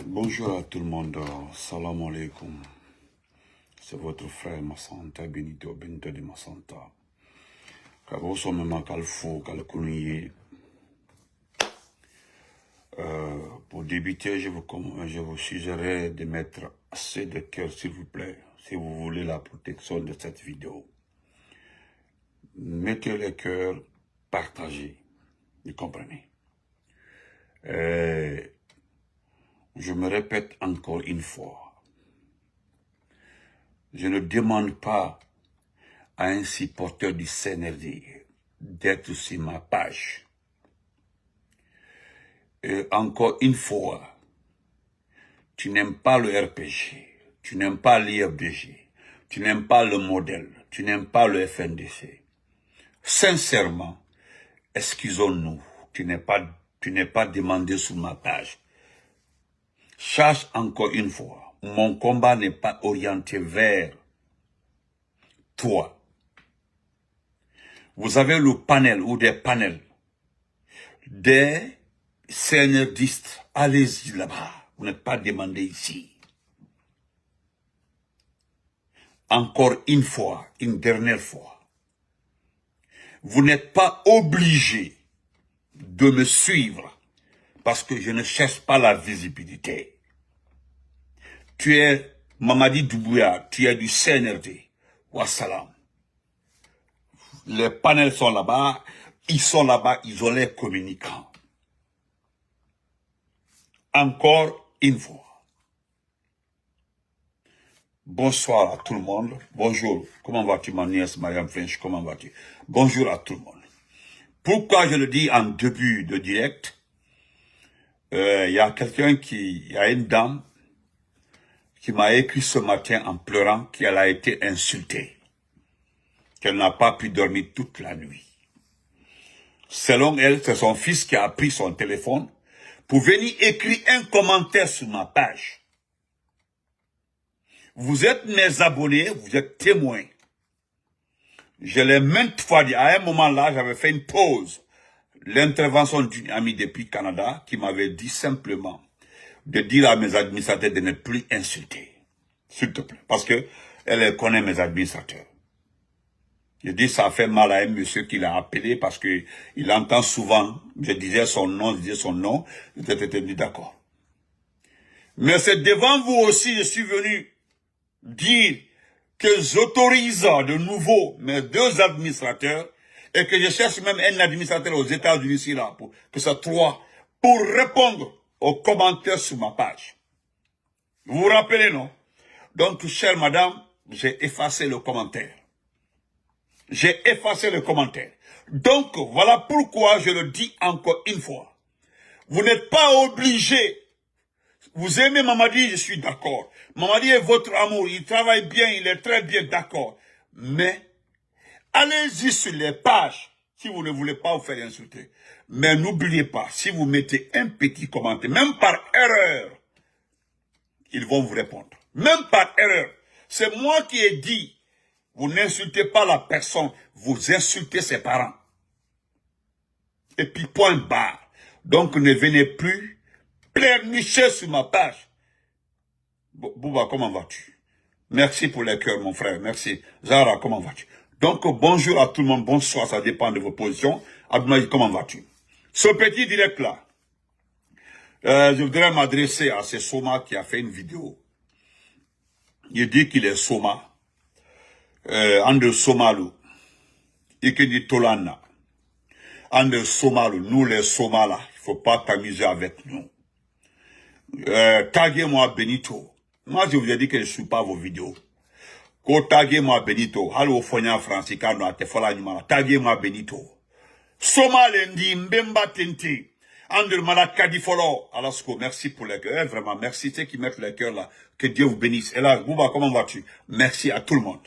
Bonjour à tout le monde, salam alaikum. C'est votre frère Massanta Benito de Massanta. Kaboso Mema Kalfo Kalkounie. Pour débuter, je vous suggérerais de mettre assez de cœur, s'il vous plaît, si vous voulez la protection de cette vidéo. Mettez les cœurs, partagez, vous comprenez. Je me répète encore une fois. Je ne demande pas à un supporter du CNRD d'être sur ma page. Et encore une fois, tu n'aimes pas le RPG, tu n'aimes pas l'IFDG, tu n'aimes pas le modèle, tu n'aimes pas le FNDC. Sincèrement, excusons-nous, tu n'es pas demandé sur ma page. Sache encore une fois, mon combat n'est pas orienté vers toi. Vous avez le panel ou des panels des CNRDistes. Allez-y là-bas. Vous n'êtes pas demandé ici. Encore une fois, une dernière fois. Vous n'êtes pas obligé de me suivre parce que je ne cherche pas la visibilité. Tu es Mamadi Doumbouya, tu es du CNRD. Wassalam. Les panels sont là-bas, ils ont les communicants. Encore une fois. Bonsoir à tout le monde. Bonjour. Comment vas-tu, ma nièce, Mariam French? Comment vas-tu? Bonjour à tout le monde. Pourquoi je le dis en début de direct? Il y a une dame qui m'a écrit ce matin en pleurant qu'elle a été insultée. Qu'elle n'a pas pu dormir toute la nuit. Selon elle, c'est son fils qui a pris son téléphone pour venir écrire un commentaire sur ma page. Vous êtes mes abonnés, vous êtes témoins. Je l'ai maintes fois dit, à un moment là, j'avais fait une pause. L'intervention d'une amie depuis Canada qui m'avait dit simplement de dire à mes administrateurs de ne plus insulter. S'il te plaît. Parce que elle connaît mes administrateurs. Je dis ça fait mal à un monsieur qui l'a appelé parce que il entend souvent, je disais son nom, j'étais dit d'accord. Mais c'est devant vous aussi, je suis venu dire que j'autorise de nouveau mes deux administrateurs et que je cherche même un administrateur aux États-Unis ici là, pour que ça soit pour répondre aux commentaires sur ma page. Vous vous rappelez, non? Donc, chère madame, j'ai effacé le commentaire. J'ai effacé le commentaire. Donc, voilà pourquoi je le dis encore une fois. Vous n'êtes pas obligé. Vous aimez Mamadi, je suis d'accord. Mamadi est votre amour, il travaille bien, il est très bien, d'accord. Mais, allez-y sur les pages, si vous ne voulez pas vous faire insulter. Mais n'oubliez pas, si vous mettez un petit commentaire, même par erreur, ils vont vous répondre. Même par erreur. C'est moi qui ai dit, vous n'insultez pas la personne, vous insultez ses parents. Et puis point barre. Donc ne venez plus pleurnicher sur ma page. Bouba, comment vas-tu? Merci pour les cœurs, mon frère. Merci. Zara, comment vas-tu? Donc, bonjour à tout le monde. Bonsoir, ça dépend de vos positions. Abdoulaye, comment vas-tu? Ce petit direct-là, je voudrais m'adresser à ce Soma qui a fait une vidéo. Il dit qu'il est Soma. Ande Somalu. Ikedi Tolana. Ande Somalu. Nous, les Somas, là, il faut pas t'amuser avec nous. Taguez-moi Benito. Moi, je vous ai dit que je ne suis pas vos vidéos. Ko taguez-moi Benito. Halo Fonya Franciscano a Tefola Numana. Taguez-moi Benito. Somalendi Mbemba Tenti. Andr Malakadi Folo. Alasko, merci pour les cœurs. Vraiment, merci. Ceux qui mettent les cœurs là. Que Dieu vous bénisse. Et là, Bouba, comment vas-tu? Merci à tout le monde.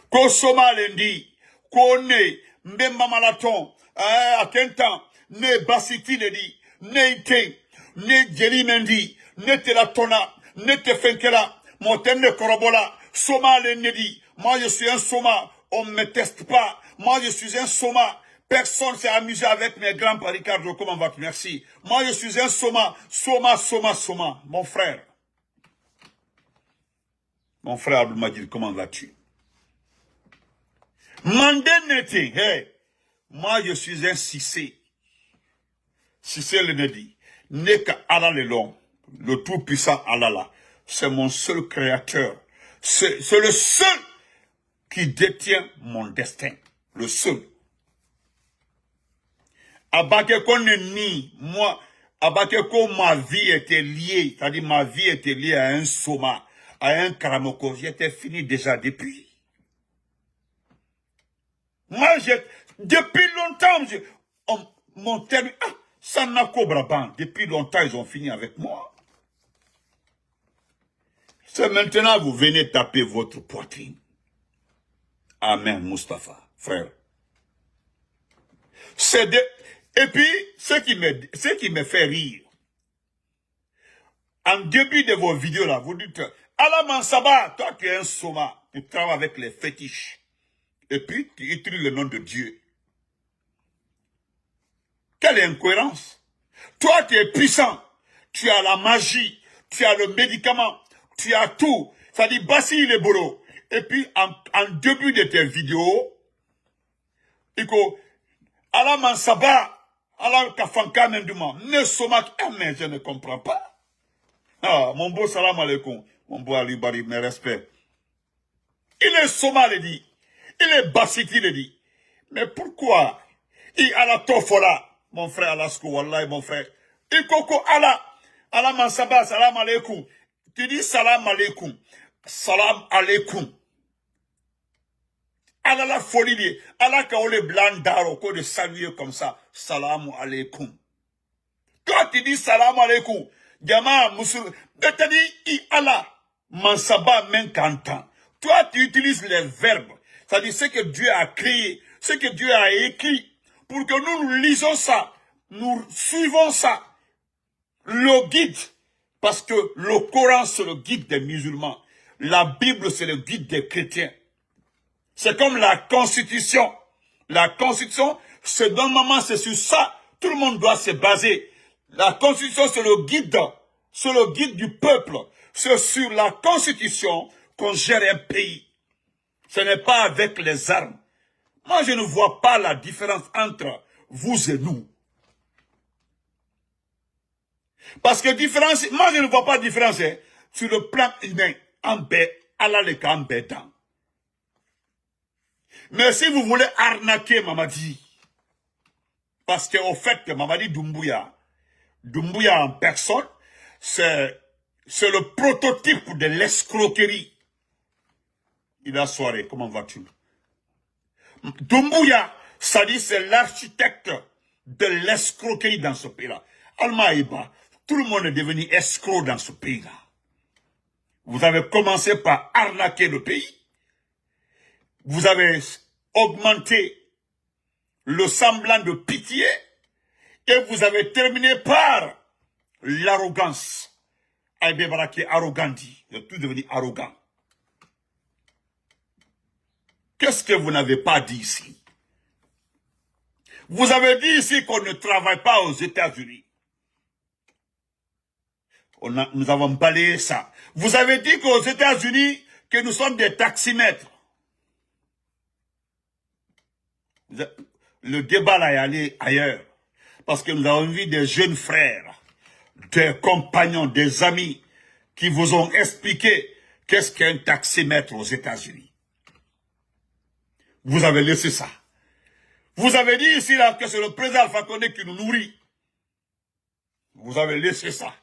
Ko Somalendi. Ko ne Mbemba Malaton. À quel temps? Ne Basiti ne dit. Ne Ite. Ne Djelimendi. Ne Telatona. Ne Tefenkela. Montagne de Korobola. Soma le Nedi. Moi, je suis un Soma. On ne me teste pas. Moi, je suis un Soma. personne s'est amusé avec mes grands pas. Ricardo, comment vas-tu? Merci. Moi, je suis un Soma. Soma. Mon frère. Mon frère Abdul Majid, comment vas-tu? Mandé hey. Moi, je suis un Cissé. Cissé le Nedi. N'est qu'à Allah le long. Le tout-puissant Allah là. C'est mon seul créateur. C'est le seul qui détient mon destin. Le seul. Abakeko ni, moi, Abakeko, ma vie était liée, c'est-à-dire ma vie était liée à un Soma, à un Karamoko. J'étais fini déjà depuis. Moi, depuis longtemps, mon terme, Sanako Brabant, depuis longtemps, ils ont fini avec moi. C'est maintenant vous venez taper votre poitrine. Amen, Mustapha, frère. Et puis, ce qui me fait rire, en début de vos vidéos là, vous dites, Allah Mansaba, toi tu es un Soma, tu travailles avec les fétiches. Et puis, tu utilises le nom de Dieu. Quelle incohérence. Toi, tu es puissant. Tu as la magie. Tu as le médicament. Tu as tout. Ça dit, Bassi le boulot. Et puis, en début de tes vidéos, il dit, Allah Mansaba, Allah Kafanka Menduma, ne Soma, mais je ne comprends pas. Ah, mon beau salam alaikum. Mon beau Ali Bari, mes respects. Il est Soma, il dit. Il est Bassiti, il dit. Mais pourquoi? Il a la tofola. Mon frère Alasko, Wallah, mon frère. Il koko Allah. Allah Mansaba, salam alaikum. Tu dis salam alaikum. Salam alaikum. Allah la folie. Allah kaole blanc d'aro, de saluer comme ça. Salam alaikum. Toi, tu dis salam alaikum. Diamant, musulman. Tu dis, Allah. Mansaba, même cantant. Toi, tu utilises les verbes. C'est-à-dire ce que Dieu a créé, ce que Dieu a écrit, pour que nous lisons ça, nous suivons ça. Le guide, parce que le Coran, c'est le guide des musulmans. La Bible, c'est le guide des chrétiens. C'est comme la Constitution. La Constitution, c'est normalement, c'est sur ça. Tout le monde doit se baser. La Constitution, c'est le guide du peuple. C'est sur la Constitution qu'on gère un pays. Ce n'est pas avec les armes. Moi, je ne vois pas la différence entre vous et nous. Parce que différence, moi, je ne vois pas de différence sur le plan humain. Allah le cas embêtant. Mais si vous voulez arnaquer Mamadi, parce qu'au fait que Mamadi Doumbouya en personne, c'est le prototype de l'escroquerie. Il a soiré, comment vas-tu? Doumbouya, ça dit c'est l'architecte de l'escroquerie dans ce pays-là. Almaïba, tout le monde est devenu escroc dans ce pays-là. Vous avez commencé par arnaquer le pays. Vous avez augmenté le semblant de pitié et vous avez terminé par l'arrogance. Aïbé Baraki est arrogant dit. Vous êtes tous devenus arrogants. Qu'est-ce que vous n'avez pas dit ici? Vous avez dit ici qu'on ne travaille pas aux États-Unis. Nous avons balayé ça. Vous avez dit qu'aux États-Unis, que nous sommes des taximètres. Le débat là est allé ailleurs. Parce que nous avons vu des jeunes frères, des compagnons, des amis, qui vous ont expliqué qu'est-ce qu'un taximètre aux États-Unis. Vous avez laissé ça. Vous avez dit ici là que c'est le président Alpha Condé qui nous nourrit. Vous avez laissé ça.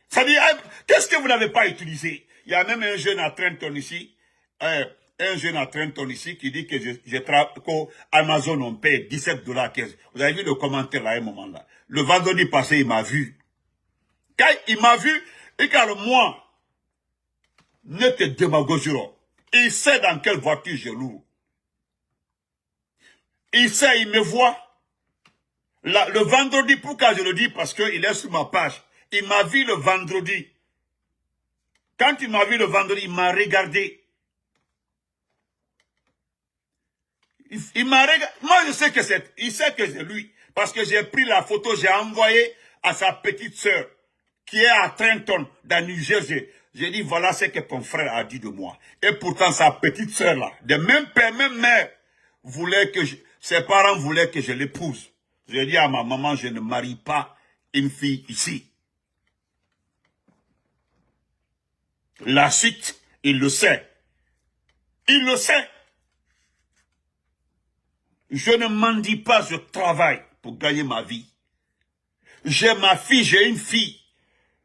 Ça dit, qu'est-ce que vous n'avez pas utilisé? Il y a même un jeune à Trenton ici, qui dit que Amazon on paye $17. Vous avez vu le commentaire là à un moment là. Le vendredi passé, il m'a vu. Quand il m'a vu, et car moi, ne te démagogerons. Il sait dans quelle voiture je loue. Il sait, il me voit. Le vendredi, pourquoi je le dis? Parce qu'il est sur ma page. Il m'a vu le vendredi. Quand il m'a vu le vendredi, il m'a regardé. Il m'a regardé. Moi, je sais que il sait que c'est lui. Parce que j'ai pris la photo, j'ai envoyé à sa petite sœur, qui est à Trenton, dans New Jersey. J'ai dit, voilà ce que ton frère a dit de moi. Et pourtant, sa petite sœur là, de même père, même mère, ses parents voulaient que je l'épouse. J'ai dit à ma maman, je ne marie pas une fille ici. La suite, il le sait. Il le sait. Je ne mendie pas, je travaille pour gagner ma vie. J'ai ma fille, j'ai une fille.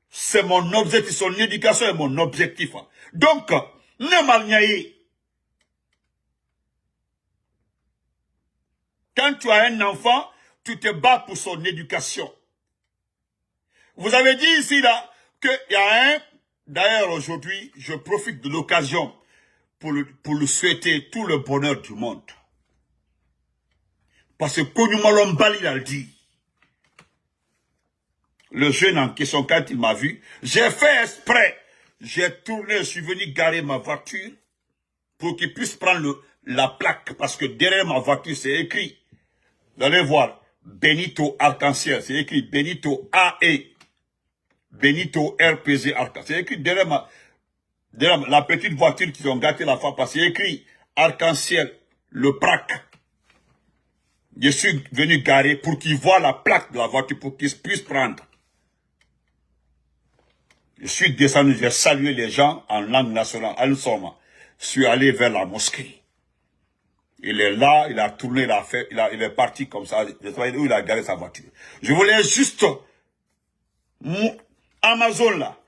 C'est mon objectif, son éducation est mon objectif. Donc, ne m'alniaïe. Quand tu as un enfant, tu te bats pour son éducation. Vous avez dit ici, là, qu'il y a un... D'ailleurs, aujourd'hui, je profite de l'occasion pour le souhaiter tout le bonheur du monde. Parce que Konyuma Bali l'a dit. Le jeune en question, quand il m'a vu, j'ai fait exprès. J'ai tourné, je suis venu garer ma voiture pour qu'il puisse prendre la plaque. Parce que derrière ma voiture, c'est écrit. Vous allez voir, Benito Arc-en-Ciel. C'est écrit Benito AE. Benito RPG Arc-en-Ciel. C'est écrit derrière la petite voiture qu'ils ont gâté la fois passée. C'est écrit Arc-en-Ciel, le prac. Je suis venu garer pour qu'il voit la plaque de la voiture, pour qu'il puisse prendre. Je suis descendu, j'ai salué les gens en langue nationale, en somme. Je suis allé vers la mosquée. Il est là, il a tourné, il est parti comme ça, je sais où il a garé sa voiture. Je voulais juste, Amazon là,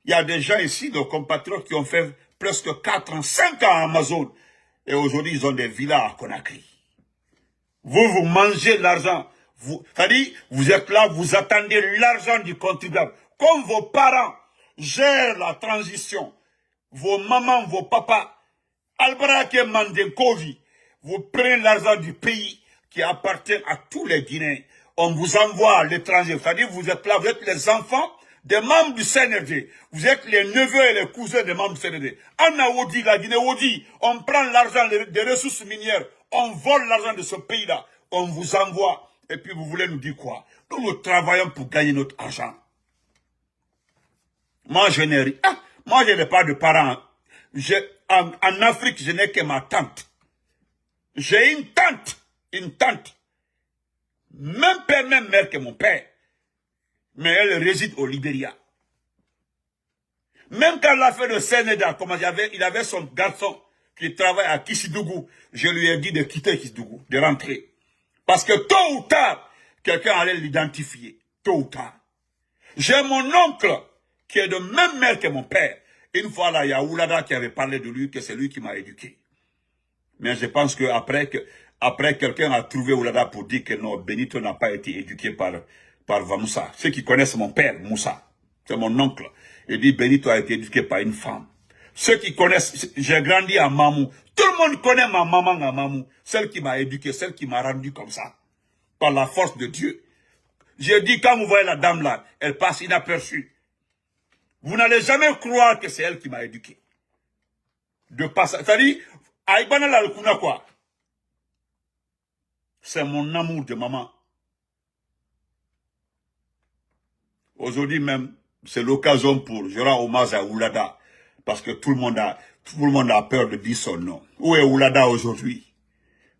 il y a des gens ici, nos compatriotes qui ont fait presque 4 ans, 5 ans à Amazon. Et aujourd'hui, ils ont des villas à Conakry. Vous mangez l'argent. C'est-à-dire, vous êtes là, vous attendez l'argent du contribuable. Comme vos parents gèrent la transition, vos mamans, vos papas, Albarake Mandenkovi, vous prenez l'argent du pays qui appartient à tous les Guinéens. On vous envoie à l'étranger. C'est-à-dire, vous êtes là, vous êtes les enfants des membres du CNRD. Vous êtes les neveux et les cousins des membres du CNRD. En Aoudi, la Guinée-Audi, on prend l'argent des ressources minières, on vole l'argent de ce pays-là, on vous envoie. Et puis vous voulez nous dire quoi? Nous travaillons pour gagner notre argent. Moi, je n'ai rien. Moi, je n'ai pas de parents. En Afrique, je n'ai que ma tante. J'ai une tante. Une tante. Même père, même mère que mon père. Mais elle réside au Libéria. Même quand elle a fait le Sénégal, il avait son garçon qui travaille à Kissidougou. Je lui ai dit de quitter Kissidougou, de rentrer. Parce que tôt ou tard, quelqu'un allait l'identifier. Tôt ou tard. J'ai mon oncle qui est de même mère que mon père. Une fois là, il y a Oulada qui avait parlé de lui, que c'est lui qui m'a éduqué. Mais je pense que après quelqu'un a trouvé Oulada pour dire que non, Benito n'a pas été éduqué par Vamoussa. Ceux qui connaissent mon père, Moussa, c'est mon oncle. Il dit Benito a été éduqué par une femme. Ceux qui connaissent, j'ai grandi à Mamou. Tout le monde connaît ma maman à Mamou. Celle qui m'a éduqué, celle qui m'a rendu comme ça. Par la force de Dieu. J'ai dit, quand vous voyez la dame là, elle passe inaperçue. Vous n'allez jamais croire que c'est elle qui m'a éduqué. De passage. C'est-à-dire, Aïbana la Lukuna quoi. C'est mon amour de maman. Aujourd'hui même, c'est l'occasion pour, je rends hommage à Oulada. Parce que tout le monde a peur de dire son nom. Où est Oulada aujourd'hui?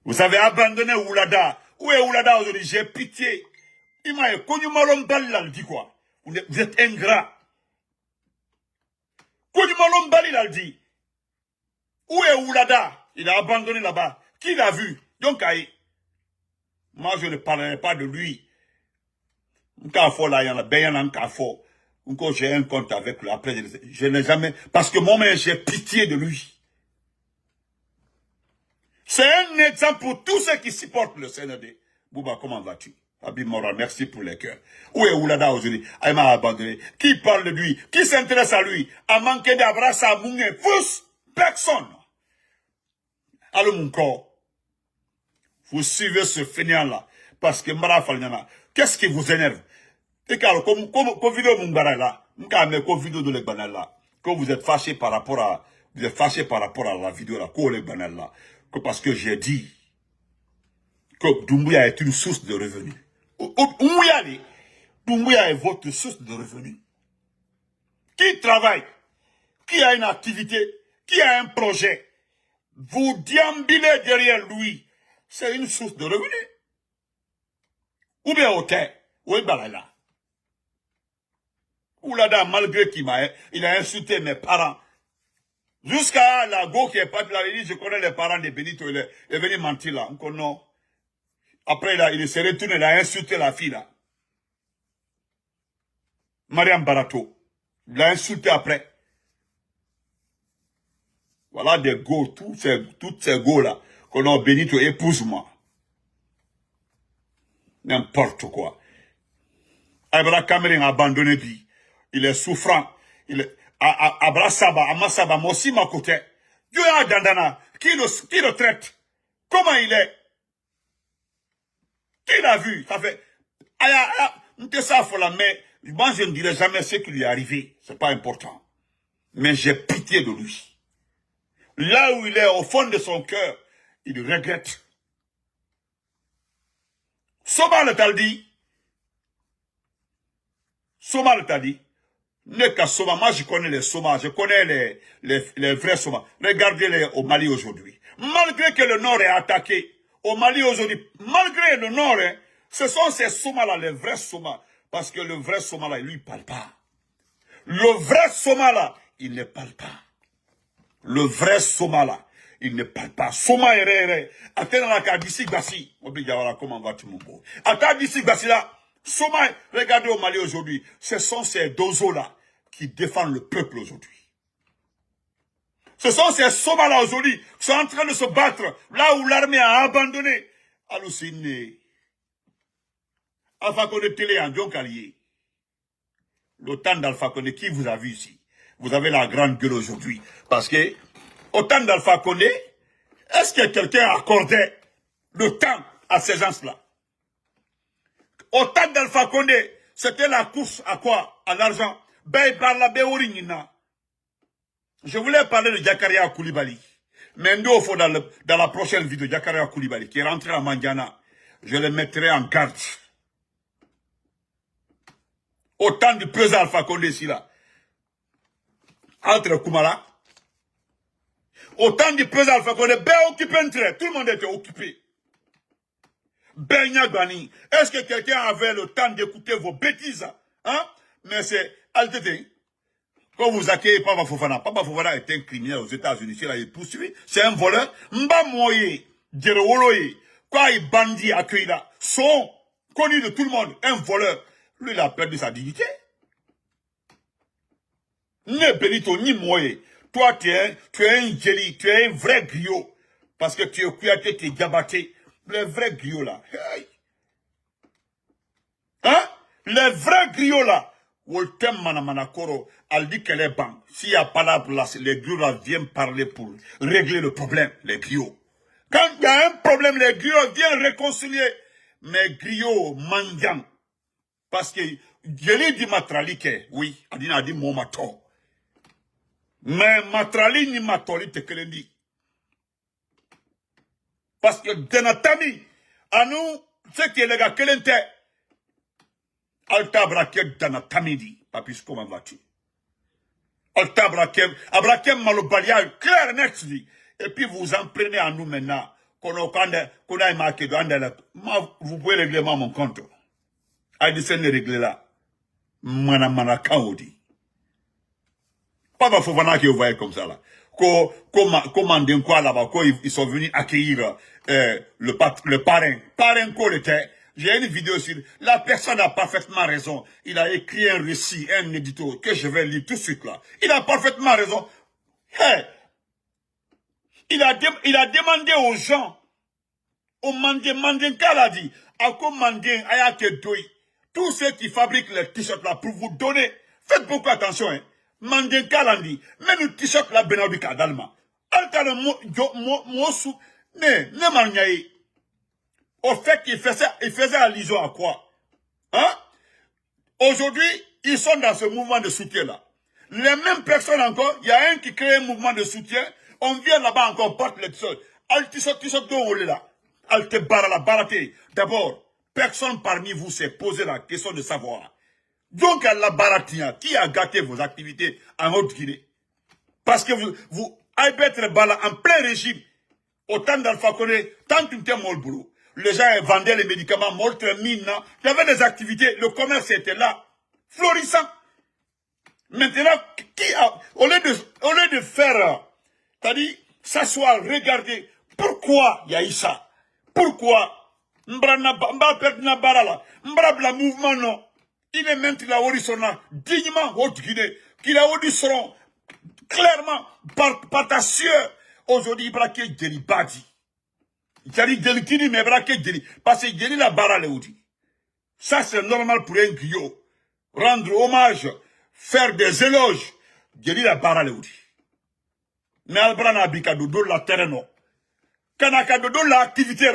Vous avez abandonné Oulada. Où est Oulada aujourd'hui? J'ai pitié. Il m'a connu Malombali là, il dit quoi? Vous êtes ingrat. Connu Malombali là, il dit. Où est Oulada? Il a abandonné là-bas. Qui l'a vu? Donc, moi, je ne parlerai pas de lui. J'ai un compte avec lui. Après, je n'ai jamais... Parce que moi-même, j'ai pitié de lui. C'est un exemple pour tous ceux qui supportent le CNRD. Bouba, comment vas-tu? Abi Mora, merci pour les cœurs. Où est Oulada aujourd'hui? Il m'a abandonné. Qui parle de lui? Qui s'intéresse à lui? A manqué d'abrasser à Moungé. Fous! Personne. Allô, mon corps. Vous suivez ce fainéant-là. Parce que Mara Falnyana, qu'est-ce qui vous énerve? Et car, comme vidéo Mungara là, vidéo de l'Egbanal là, que vous êtes fâché par rapport à, la vidéo là, là, parce que j'ai dit, que Doumbouya est une source de revenus. Doumbouya est votre source de revenus. Qui travaille, qui a une activité, qui a un projet, vous déambulez derrière lui, c'est une source de revenus. Ou bien au terre, ou balala. Ou là, malgré qu'il il a insulté mes parents. Jusqu'à la go qui est parti là, il dit, je connais les parents de Benito, il est venu mentir là. Encore non. Après, là, il s'est retourné, il a insulté la fille là. Mariam Barato. Il l'a insulté après. Voilà des go, toutes ces go là. Qu'on a Benito, épouse-moi. N'importe quoi. Abra Cameroun a abandonné vie. Il est souffrant. Il est, Abra Saba, Amasaba, moi aussi ma côté. Dieu a Dandana. Qui le traite? Comment il est? Qui l'a vu? Ça fait, mais moi je ne dirai jamais ce qui lui est arrivé. C'est pas important. Mais j'ai pitié de lui. Là où il est, au fond de son cœur, il regrette. Soma le t'a dit. Soma le t'a dit. N'est qu'à Soma. Moi, je connais les Soma. Je connais les vrais Soma. Regardez-les au Mali aujourd'hui. Malgré que le Nord est attaqué, au Mali aujourd'hui, malgré le Nord, hein, ce sont ces Somas-là, les vrais Somas. Parce que le vrai Soma-là, lui, il ne parle pas. Le vrai Soma-là, il ne parle pas. Le vrai Soma-là, il ne parle pas. Soma est attends la carte d'ici, Gassi. Comment vas-tu, mon beau? Attends d'ici, Gassi là. Soma, regardez au Mali aujourd'hui. Ce sont ces dozos-là qui défendent le peuple aujourd'hui. Ce sont ces Somas-là aujourd'hui qui sont en train de se battre là où l'armée a abandonné. Halluciné. Alpha Condé télé en Djonkalié. L'OTAN d'Alpha Condé, qui vous a vu ici? Vous avez la grande gueule aujourd'hui. Parce que, au temps d'Alpha Condé, est-ce que quelqu'un accordait le temps à ces gens-là? Au temps d'Alpha Condé, c'était la course à quoi? À l'argent. Je voulais parler de Jakaria Koulibaly. Mais nous, dans la prochaine vidéo, Jakaria Koulibaly, qui est rentré à Mandiana, je le mettrai en garde. Au temps du président Alpha Condé ici là. Entre Koumala. Au temps du président Alpha Condé, occupé un trait. Tout le monde était occupé. Nyagani. Est-ce que quelqu'un avait le temps d'écouter vos bêtises? Hein? Mais c'est Altete. Quand vous accueillez Papa Fofana est un criminel aux États-Unis. Il est poursuivi. C'est un voleur. Mba Moye, Djerewoloye, quoi il bandit accueilli là, sont connus de tout le monde. Un voleur. Lui, il a perdu sa dignité. Ni Benito, ni Moye. Toi, tu es un jelly, tu es un vrai griot. Parce que tu es Kouyaté, tu es Diabaté. Les vrais griots là. Hey. Hein? Les vrais griots là. Woltem Manamanakoro, elle dit qu'elle est banque. S'il n'y a pas là, les griots là viennent parler pour régler le problème, les griots. Quand il y a un problème, les griots viennent réconcilier. Mais griots, mandiang. Parce que, je l'ai dit Matrali que, oui, Adina dit mon mato. Mais Matrali ni Matoli te dit. Parce que Denatami, à nous, ce qui est les gars, quel était? Alta braquet Denatami dit. Papis, comment vas-tu? Alta braquet, abraquem malobalia, clair net dit. Et puis vous en prenez à nous maintenant, qu'on a marqué de vous pouvez régler mon compte. Aïdisen ne régler là. Mana kaodi. Pas ma Fofana qui vous voyez comme ça là. Comment quoi là-bas, ils sont venus accueillir le parrain. Parrain quoi était. J'ai une vidéo sur. La personne a parfaitement raison. Il a écrit un récit, un édito que je vais lire tout de suite là. Il a parfaitement raison. Hey, il a demandé aux gens, au Mandinka l'a dit, à quoi Mandin ayake doi, tous ceux qui fabriquent les t-shirts là pour vous donner. Faites beaucoup attention, hein. Mandinka l'a dit, même le t-shirt là, Benabika d'Allemand. Alta le mosu, ne manyaye. Au fait qu'il faisait allusion à quoi? Hein? Aujourd'hui, ils sont dans ce mouvement de soutien là. Les mêmes personnes encore, il y a un qui crée un mouvement de soutien, on vient là-bas encore, porte les t-shirts. Al t-shirt là. Alte barala barate. D'abord, personne parmi vous s'est posé la question de savoir. Donc, à la baratia, qui a gâté vos activités en Haute-Guinée? Parce que vous Albert Bala en plein régime, au temps d'Alpha Condé, tant que tu étais au boulot, les gens vendaient les médicaments, moltre mine, il y avait des activités, le commerce était là, florissant. Maintenant, au lieu de faire, c'est-à-dire, s'asseoir, regarder, pourquoi il y a eu ça? Pourquoi? Mbra mouvement non. Il est maintenant horizontal, dignement Haute-Guinée, qu'il a horizontal, clairement, par ta sueur. Aujourd'hui, il braque Djeli Badi. Djeli Djeli, mais braque Djeli. Parce que Djeli la barre le dit. Ça, c'est normal pour un griot. Rendre hommage, faire des éloges. Djeli la barre le dit. Mais Albrana Abika Dodo la terrain. Kanaka Dodo la activité.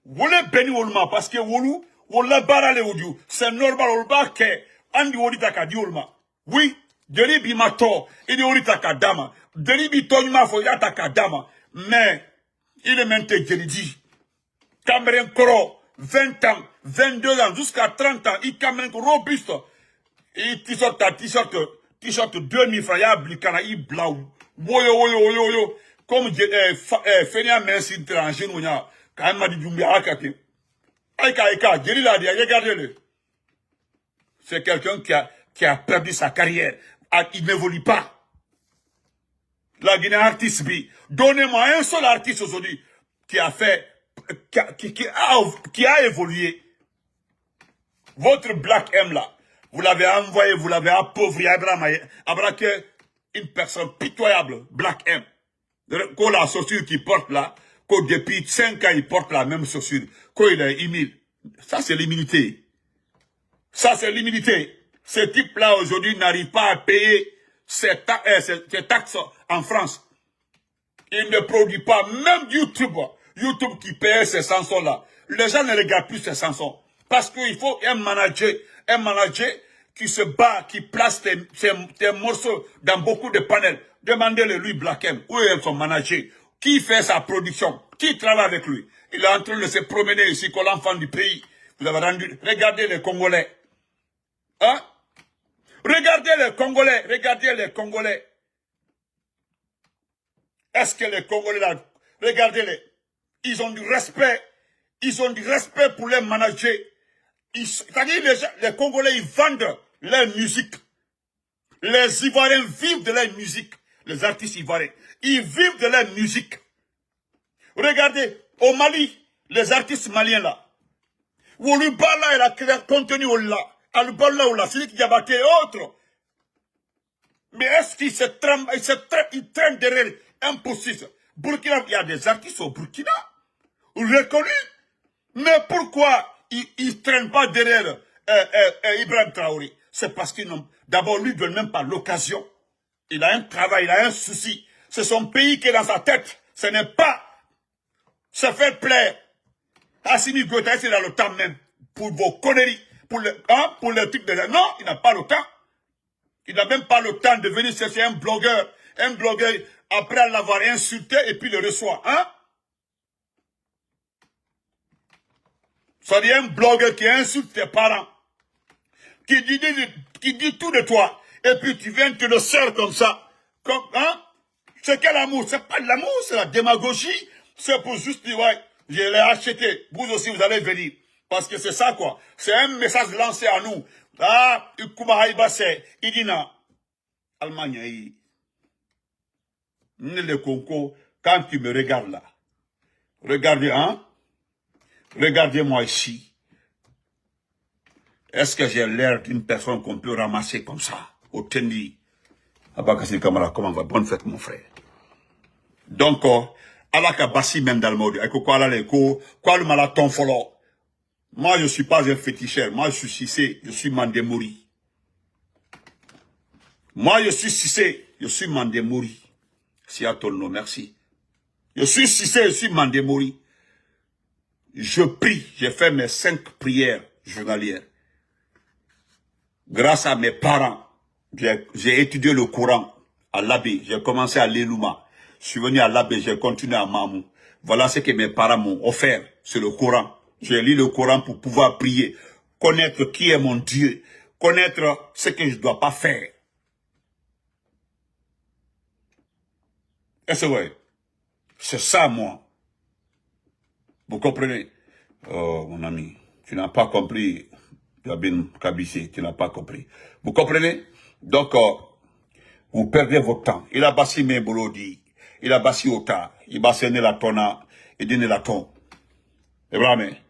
Vous le béni Olma, parce que vous la barre le dit. C'est normal, Olba, que Andi Olitaka di Olma. Oui. Deli bi mato, il est orita kadama. Deli bi tonima fo yata kadama. Mais, il est maintenant Djeli dit. Cameroun Koro, 20 ans, 22 ans, jusqu'à 30 ans, il Cameroun robuste. Et t-shirt 2000 francs, ya blikana, il blaou. Woyo. Comme Fenia Mensi étranger, quand il m'a dit Djumbi Akate. Aïka, Djeli l'a dit, regardez-le. C'est quelqu'un qui a perdu sa carrière. Il n'évolue pas. La Guinée artiste, donnez-moi un seul artiste aujourd'hui qui a fait, qui a évolué. Votre Black M là, vous l'avez envoyé, vous l'avez appauvri, Abraham, une personne pitoyable, Black M. Quand la chaussure qu'il porte là, que depuis 5 ans il porte la même chaussure, quand il est humile. Ça c'est l'humilité. Ça c'est l'humilité. Ce type-là, aujourd'hui, n'arrive pas à payer ses taxes en France. Il ne produit pas, même YouTube qui paye ces chansons-là. Les gens ne regardent plus ces chansons. Parce qu'il faut un manager qui se bat, qui place tes morceaux dans beaucoup de panels. Demandez-le, lui, Black M, où est son manager? Qui fait sa production? Qui travaille avec lui? Il est en train de se promener ici comme l'enfant du pays. Vous avez rendu, regardez les Congolais. Hein? Regardez les Congolais. Est-ce que les Congolais là, regardez-les, ils ont du respect pour les managers. C'est-à-dire les Congolais, ils vendent leur musique. Les Ivoiriens vivent de leur musique. Les artistes ivoiriens, ils vivent de leur musique. Regardez, au Mali, les artistes maliens là, Woluba là, il a contenu au là. Al-Balla ou la Silik Diabaté et autres. Mais est-ce qu'il il traîne derrière impossible? Burkina, il y a des artistes au Burkina, reconnus. Mais pourquoi ils ne traînent pas derrière Ibrahim Traoré? C'est parce qu'ils n'ont, d'abord, lui ne donne même pas l'occasion. Il a un travail, il a un souci. C'est son pays qui est dans sa tête. Ce n'est pas se faire plaire. Assimi Goïta, c'est dans le temps même. Pour vos conneries. Pour le truc de... Non, il n'a pas le temps. Il n'a même pas le temps de venir chercher un blogueur. Un blogueur, après l'avoir insulté, et puis le reçoit. Hein? C'est-à-dire un blogueur qui insulte tes parents. Qui dit tout de toi. Et puis tu viens te le serre comme ça. Hein? C'est quel amour? C'est pas de l'amour, c'est la démagogie. C'est pour juste dire, ouais, je l'ai acheté. Vous aussi, vous allez venir. Parce que c'est ça, quoi. C'est un message lancé à nous. Ah, Idina. Allemagne, le Congo, quand tu me regardes là, regardez, hein? Regardez-moi ici. Est-ce que j'ai l'air d'une personne qu'on peut ramasser comme ça, au tennis? Abakasi Kamara, comment va? Bonne fête, mon frère. Donc, alaka basi même dans le mode, quoi le malaton follow? Moi, je ne suis pas un féticheur. Moi, je suis Cissé, je suis Mandemori. Moi, je suis Cissé, je suis Mandemori. Si à ton nom, merci. Je suis Cissé, je suis Mandemori. Je prie, j'ai fait mes 5 prières journalières. Grâce à mes parents, j'ai étudié le Coran à l'abbé. J'ai commencé à l'Elouma. Je suis venu à l'abbé, j'ai continué à Mamou. Voilà ce que mes parents m'ont offert. C'est le Coran. J'ai lu le Coran pour pouvoir prier. Connaître qui est mon Dieu. Connaître ce que je ne dois pas faire. Et c'est vrai. C'est ça, moi. Vous comprenez? Oh, mon ami. Tu n'as pas compris. Yabin Kabissé, tu n'as pas compris. Vous comprenez? Donc, vous perdez votre temps. Il a bassi mes bolodi. Il a bassi ota. Il a bassi la tona. Il donne la ton. C'est vrai,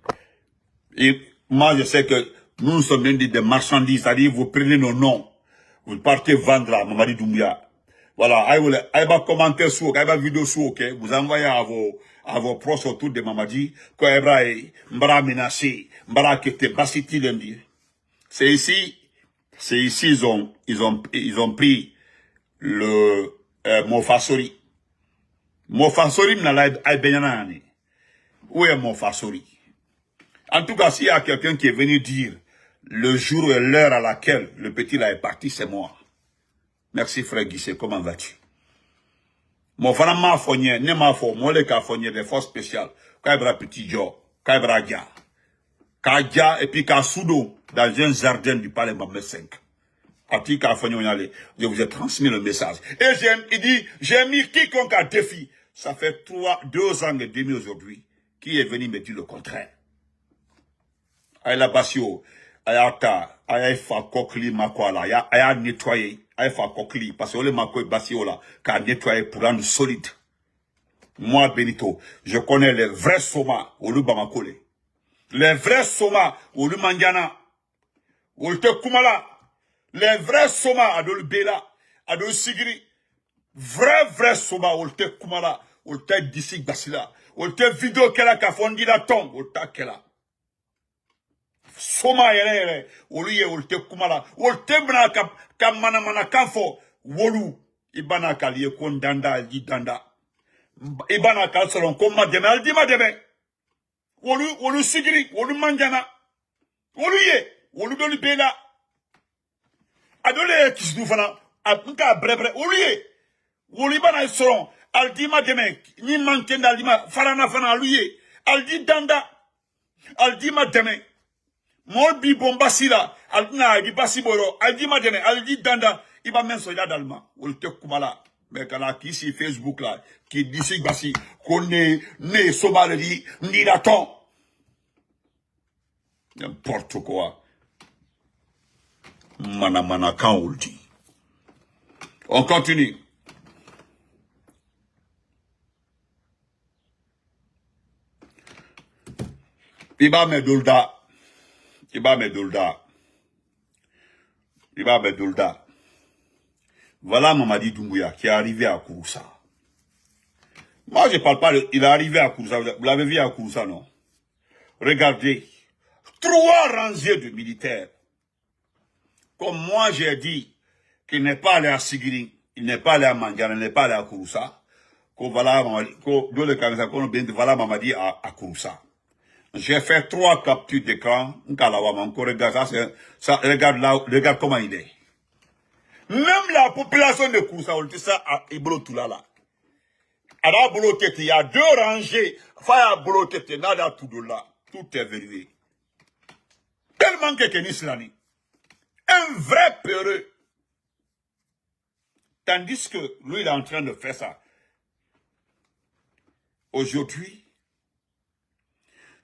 et moi, je sais que nous sommes des marchandises. C'est-à-dire, vous prenez nos noms. Vous partez vendre à Mamadi Doumbia. Voilà. Aïe, commentaire sur, aïe, vidéo sur, ok. Vous envoyez à vos proches autour de Mamadi. Quoi, aïe, mbara menacé. Mbara kete basiti lendi. C'est ici, ils ont pris le, Mofasori. Mofasori, m'nala aïe benyana. Où est Mofasori? En tout cas, s'il y a quelqu'un qui est venu dire le jour et l'heure à laquelle le petit là est parti, c'est moi. Merci frère Guichet, comment vas-tu? Mon frère m'a fourni, ne m'a fourni, moi le cas fourni des forces spéciales. Kaibra petit Joe, Kaibra Dia. Kadia et puis Kasudo dans un jardin du palais Mamé 5. Parti Kafourni, je vous ai transmis le message. Et il dit, j'ai mis quiconque à défi. Ça fait 2 ans et demi aujourd'hui qui est venu me dire le contraire. Aya basio, ayata, aya fa kokli makwala, aya nettoyer, aya fa kokli, parce que le makoy basio là, qu'a nettoyer pour rendre solide. Moi, Benito, je connais les vrais somas, au Lubamakole. Les vrais somas, au Lumandiana, au Te Kumala. Les vrais somas, à Bela, à Sigri. Vrai somas, au Te Kumala, au Te Dissik Basila, au Te vidéo qu'elle a fondi la tombe, au Ta qu'elle a. Soma yere oluye ulte kumala ulte bna ka mana kanfo wolu ibana kaliye kon danda di danda ibana kal salon ko mademe aldi mademe wolu sigiri wolu manjana wolu doli bela adole kisdu fana abunka brebre wolu ibana salon aldi mademe ni mankenda aldi ma farana fana aluye aldi danda aldi mademe Molbi bombasila, alna di basiboro, aldi madene, aldi danda, iba men soya dalma, ou te kumala, mais kana qui si Facebook là, qui dit si basi, qu'on est né somali, ni la ton. N'importe quoi. Mana kan ou dit. On continue. Iba medulda. Iba Medulda. Voilà Mamadi Doumbouya qui est arrivé à Kouroussa. Moi, je parle pas de... Il est arrivé à Kouroussa. Vous l'avez vu à Kouroussa, non? Regardez. 3 rangées de militaires. Comme moi, j'ai dit qu'il n'est pas allé à Sigiri, il n'est pas allé à Mandiana, il n'est pas allé à Kouroussa. Voilà Mamadi à Kouroussa. J'ai fait 3 captures d'écran. Regarde comment il est. Même la population de Kouroussa, on dit ça à Iblo Toulala. Alors, il y a 2 rangées. Faya Bolokete, nada tout de là. Tout est vérifié. Tellement que Kenis Lani. Un vrai peureux. Tandis que lui, il est en train de faire ça. Aujourd'hui,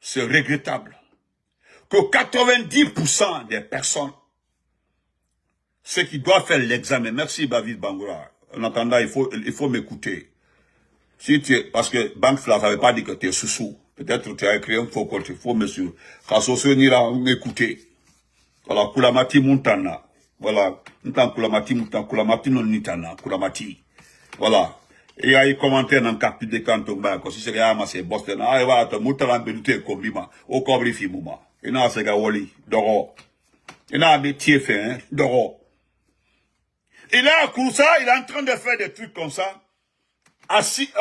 c'est regrettable que 90% des personnes, ceux qui doivent faire l'examen, merci David Bangoura, en attendant, il faut m'écouter. Si tu es, parce que Banque là, ça veut pas dire que tu es sous-sous. Peut-être que tu as écrit un faux compte, il faut monsieur. Quand ce nira, m'écouter. Voilà, Koulamati Montana. Voilà, Koulamati Montana, Koulamati non Nitana, Koulamati. Voilà. Et il y a eu commentaire dans le capit de Canton, comme si c'est un c'est Boston. Ah, il va te monter en bénité comme lima. Au cobri fimouma. Il n'a pas woli, d'oro. Il n'a pas métier fait, hein, d'oro. Il est à Kouroussa, il est en train de faire des trucs comme ça.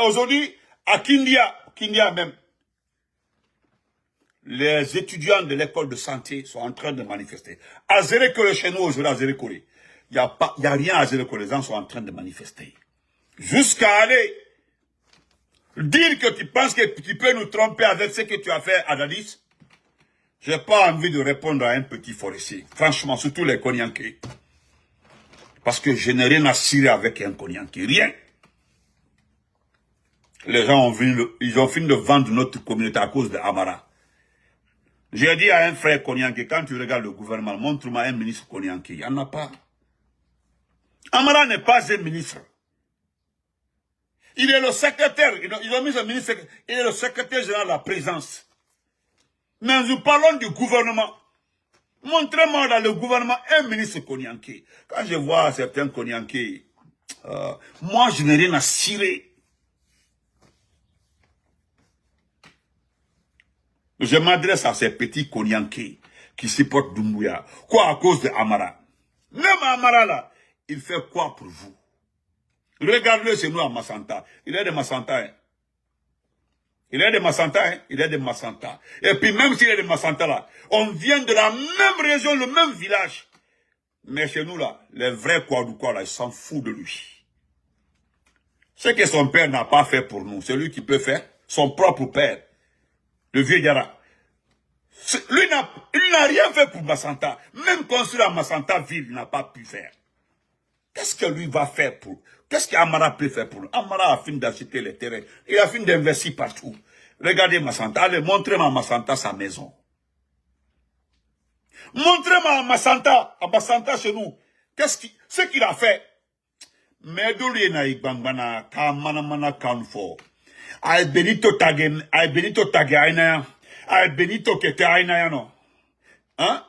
Aujourd'hui, à Kindia même. Les étudiants de l'école de santé sont en train de manifester. À Zérekole, chez nous, aujourd'hui, à Zérekole. Il n'y a rien à Zérekole, les gens sont en train de manifester. Jusqu'à aller Dire que tu penses que tu peux nous tromper avec ce que tu as fait à Dadis, je n'ai pas envie de répondre à un petit forestier. Franchement, surtout les Konyankés. Parce que je n'ai rien à cirer avec un Konyanké. Rien. Les gens ils ont fini de vendre notre communauté à cause de Amara. J'ai dit à un frère Konyanké, quand tu regardes le gouvernement, montre-moi un ministre Konyanké. Il n'y en a pas. Amara n'est pas un ministre. Il est le secrétaire, ils ont mis ce ministre, il est le secrétaire général de la présidence. Mais nous parlons du gouvernement. Montrez-moi dans le gouvernement un ministre Konyanké. Quand je vois certains Konyanké, moi je n'ai rien à cirer. Je m'adresse à ces petits Konyanké qui supportent Doumbouya. Quoi à cause de Amara? Même Amara là, il fait quoi pour vous? Regardez-le chez nous à Massanta. Il est de Massanta. Hein. Il est de Massanta. Hein. Il est de Massanta. Et puis même s'il est de Massanta là, on vient de la même région, le même village. Mais chez nous là, les vrais Kouadoukois là, ils s'en foutent de lui. Ce que son père n'a pas fait pour nous, c'est lui qui peut faire. Son propre père, le vieux Yara. Lui, il n'a rien fait pour Massanta. Même construire à Massanta ville, il n'a pas pu faire. Qu'est-ce que lui va faire pour... Qu'est-ce qu'Amara peut faire pour nous? Amara a fini d'acheter les terrains. Il a fini d'investir partout. Regardez Massanta. Allez, montrez-moi à Massanta sa maison. Montrez-moi à Massanta chez nous. Ce qu'il a fait? Mais d'où il y a Ibangbana, Kamanamana Kanfo. Ay Benito Tage Aina. Ay Benito Kete Aina, non? Hein?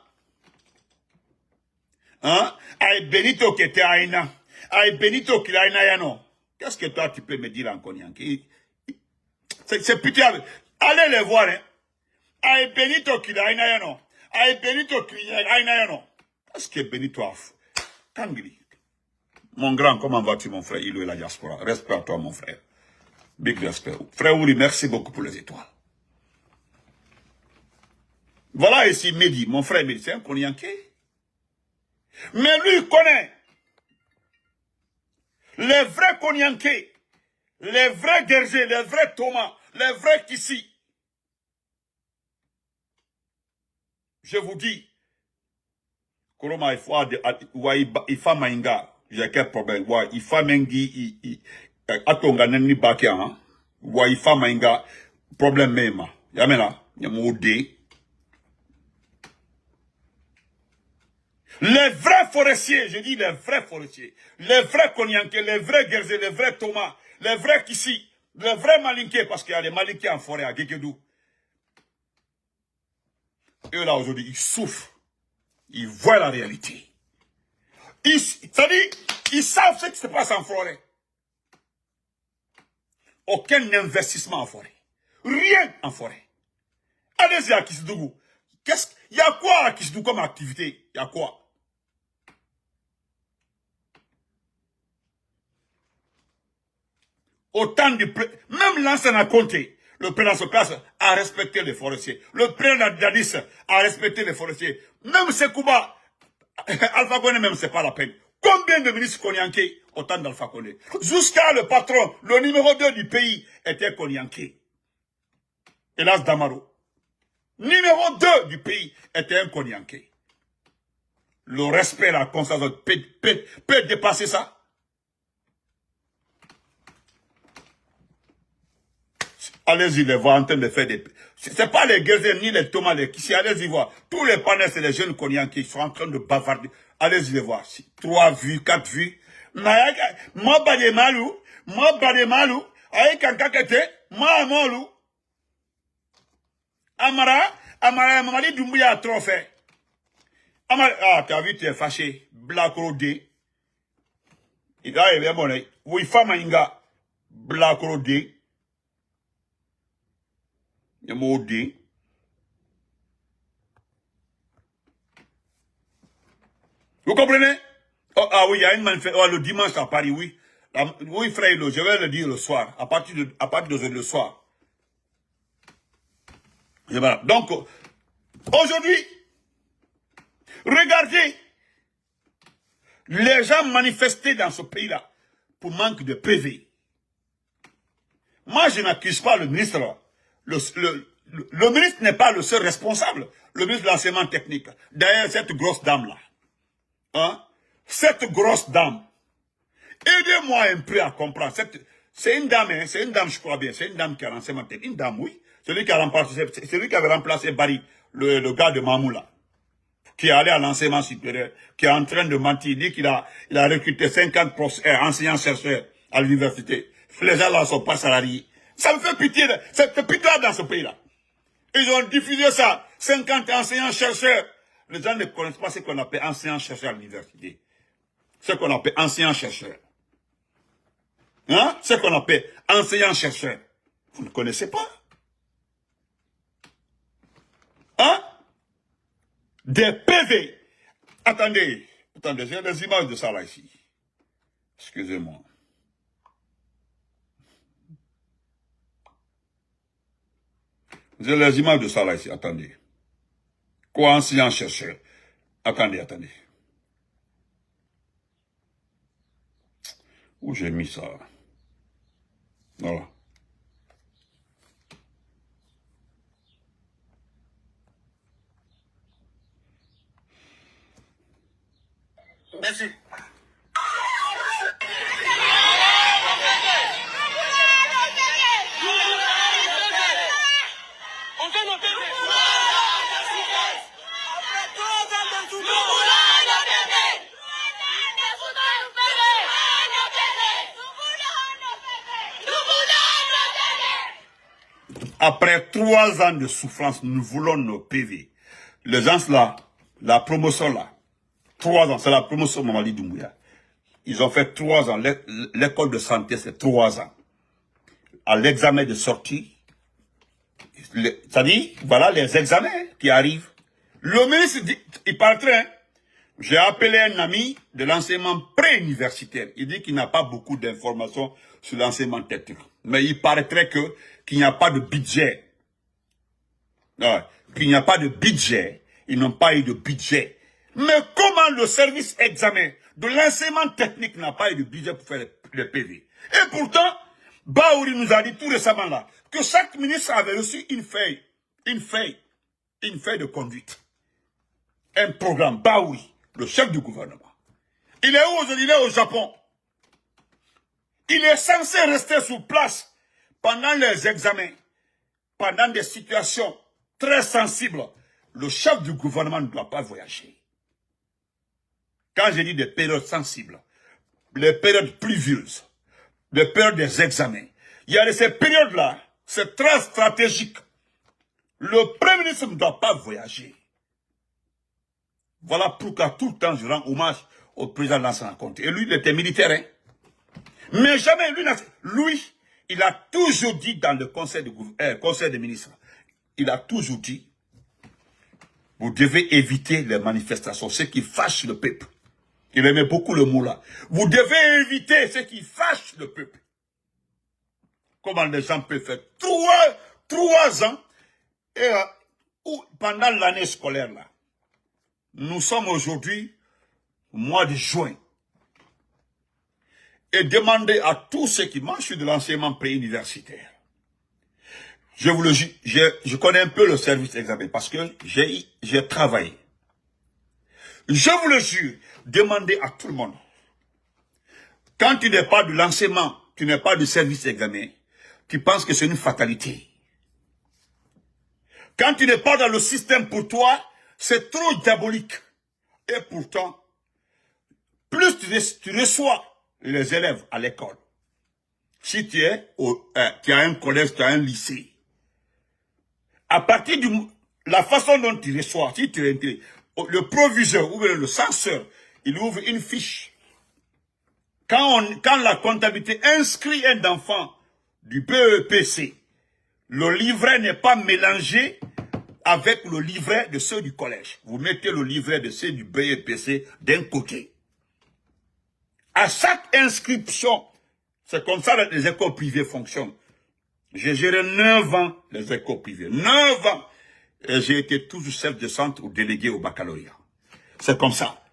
Hein? Ay Benito Kete Aina. Ay Benito Kilaina, non? Qu'est-ce que toi tu peux me dire en Konyanké? C'est pitiable. Allez les voir, hein? Ay Benito Kilaina, non? Ay Benito Kilaina, non? Qu'est-ce que Benito a fait? Kangri. Mon grand, comment vas-tu, mon frère? Il est la diaspora. Respect à toi, mon frère. Big respect. Frère Ouli, merci beaucoup pour les étoiles. Voilà ici Mehdi, mon frère Mehdi, c'est un Konyanké. Mais lui, il connaît les vrais Konyanké, les vrais Gergé, les vrais Thomas, les vrais Kissi. Je vous dis, Koroma, il faut mainga, j'ai quel problème, il faut mengi, atonga neni bakia, hein, il faut mainga, problème même, yamena, yamode. Les vrais forestiers, je dis les vrais forestiers, les vrais Konyanké, les vrais Gergé, les vrais Thomas, les vrais Kissi, les vrais Malinké, parce qu'il y a des Malinké en forêt à Guéguédou. Eux là aujourd'hui, ils souffrent. Ils voient la réalité. C'est-à-dire, ils savent ce qui se passe en forêt. Aucun investissement en forêt. Rien en forêt. Allez-y à Kisdougou. Il y a quoi à Kisdougou comme activité? Il y a quoi? Autant de... Même l'ancien a compté. Le président Socrates a respecté les forestiers. Le président Dadis a respecté les forestiers. Même Sekouba, Alpha Condé même, c'est pas la peine. Combien de ministres Konyanké au temps d'Alpha Condé? Jusqu'à le patron, le numéro 2 du pays était Konyanké. Hélas Damaro. Numéro 2 du pays était un Konyanké. Le respect, la constance peut dépasser ça? Allez-y les voir en train de faire des... C'est pas les Guézés ni les Thomas, les Kissi. Allez-y voir. Tous les panels, c'est les jeunes Konyanké qui sont en train de bavarder. Allez-y les voir. 3 vues, 4 vues. Moi, bade malou. Aïe, kankakete. Moi, molou. Amara, Mamadi Doumbouya a trop fait. Amara, ah, t'as vu, tu es fâché. Black Rodé. Il a élevé mon oeil. Oui, femme inga. Black Rodé. Yamodi. Vous comprenez? Oh, ah oui, il y a une manifestation. Oh, le dimanche à Paris, oui. Oui, frère, je vais le dire le soir. À partir de le soir. Et voilà. Donc, aujourd'hui, regardez les gens manifestés dans ce pays-là pour manque de PV. Moi, je n'accuse pas le ministre. Le ministre n'est pas le seul responsable. Le ministre de l'enseignement technique. D'ailleurs, cette grosse dame-là. Hein? Cette grosse dame. Aidez-moi un peu à comprendre. C'est une dame, hein, c'est une dame, je crois bien. C'est une dame qui a l'enseignement technique. Une dame, oui. C'est lui qui avait remplacé Barry, le gars de Mamoula, qui est allé à l'enseignement supérieur, qui est en train de mentir. Il dit qu'il a recruté 50 enseignants-chercheurs à l'université. Les gens là ne sont pas salariés. Ça me fait pitié. C'est pitié dans ce pays-là. Ils ont diffusé ça. 50 enseignants-chercheurs. Les gens ne connaissent pas ce qu'on appelle enseignants-chercheurs à l'université. Ce qu'on appelle enseignants-chercheurs. Hein? Ce qu'on appelle enseignants-chercheurs. Vous ne connaissez pas? Hein? Des PV. Attendez, j'ai des images de ça là ici. Excusez-moi. J'ai les images de ça là ici, attendez. Quoi, enseignant-chercheur? Attendez. Où j'ai mis ça? Voilà. Merci. Après 3 ans de souffrance, nous voulons nos PV. Les gens là, la promotion là, 3 ans, c'est la promotion Mamadi Doumbouya. Ils ont fait 3 ans. L'école de santé, c'est 3 ans. À l'examen de sortie, c'est-à-dire, voilà les examens qui arrivent. Le ministre dit, il parlerait, hein. J'ai appelé un ami de l'enseignement pré-universitaire. Il dit qu'il n'a pas beaucoup d'informations sur l'enseignement technique. Mais il paraîtrait qu'il n'y a pas de budget. Ouais, qu'il n'y a pas de budget. Ils n'ont pas eu de budget. Mais comment le service examen de l'enseignement technique n'a pas eu de budget pour faire le PV? Et pourtant, Baouri nous a dit tout récemment là que chaque ministre avait reçu une feuille de conduite. Un programme. Baouri, le chef du gouvernement. Il est où aujourd'hui? Il est au Japon. Il est censé rester sur place pendant les examens, pendant des situations très sensibles. Le chef du gouvernement ne doit pas voyager. Quand je dis des périodes sensibles, les périodes pluvieuses, les périodes des examens, il y a de ces périodes-là, c'est très stratégique. Le Premier ministre ne doit pas voyager. Voilà pourquoi tout le temps je rends hommage au président de l'enseignement compte. Et lui, il était militaire, hein. Mais jamais, lui, il a toujours dit dans le conseil des ministres, il a toujours dit, vous devez éviter les manifestations, ce qui fâche le peuple. Il aimait beaucoup le mot là. Vous devez éviter ce qui fâche le peuple. Comment les gens peuvent faire 3 ans et pendant l'année scolaire là. Nous sommes aujourd'hui au mois de juin. Et demander à tous ceux qui mangent de l'enseignement préuniversitaire. Je vous le dis, je connais un peu le service examen parce que j'ai travaillé. Je vous le jure, demandez à tout le monde. Quand tu n'es pas de l'enseignement, tu n'es pas du service examen, tu penses que c'est une fatalité. Quand tu n'es pas dans le système pour toi, c'est trop diabolique. Et pourtant, plus tu reçois les élèves à l'école, si tu as un collège, tu as un lycée, à partir de la façon dont tu reçois, si tu es le proviseur ou le censeur, il ouvre une fiche. Quand la comptabilité inscrit un enfant du BEPC, le livret n'est pas mélangé avec le livret de ceux du collège. Vous mettez le livret de ceux du BEPC d'un côté. À chaque inscription, c'est comme ça que les écoles privées fonctionnent. J'ai géré 9 ans les écoles privées. 9 ans. Et j'ai été toujours chef de centre ou délégué au baccalauréat. C'est comme ça.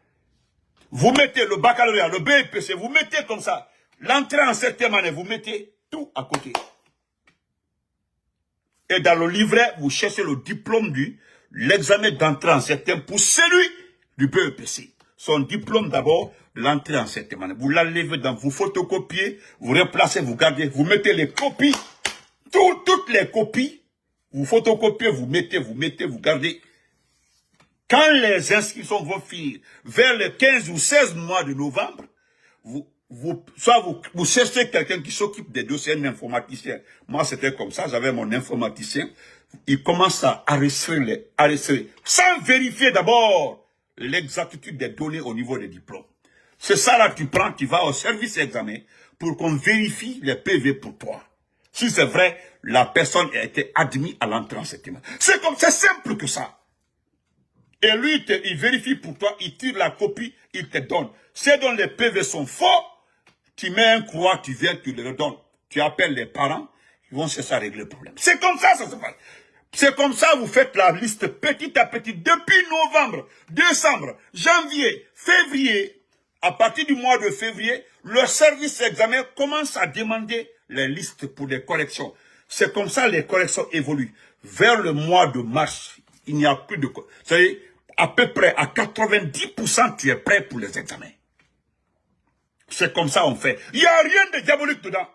Vous mettez le baccalauréat, le BEPC, vous mettez comme ça. L'entrée en septième année, vous mettez tout à côté. Et dans le livret, vous cherchez le diplôme l'examen d'entrée en septembre pour celui du BEPC. Son diplôme d'abord, l'entrée en septembre. Vous l'enlevez vous photocopiez, vous replacez, vous gardez, vous mettez les copies, toutes les copies, vous photocopiez, vous mettez, vous gardez. Quand les inscriptions vont finir vers le 15 ou 16 mois de novembre, vous cherchez quelqu'un qui s'occupe des dossiers, un informaticien. Moi, c'était comme ça, j'avais mon informaticien. Il commence à arrêter, sans vérifier d'abord l'exactitude des données au niveau des diplômes. C'est ça là que tu vas au service examen pour qu'on vérifie les PV pour toi. Si c'est vrai, la personne a été admise à l'entrée en septembre. C'est simple que ça. Et lui, il vérifie pour toi, il tire la copie, il te donne. C'est dont les PV sont faux, tu mets un croix, tu viens, tu le redonnes. Tu appelles les parents, ils vont chercher à régler le problème. C'est comme ça se passe. C'est comme ça vous faites la liste petit à petit, depuis novembre, décembre, janvier, février. À partir du mois de février, le service examen commence à demander les listes pour les corrections. C'est comme ça les corrections évoluent. Vers le mois de mars, il n'y a plus de... C'est-à-dire, à peu près à 90%, tu es prêt pour les examens. C'est comme ça on fait. Il n'y a rien de diabolique dedans.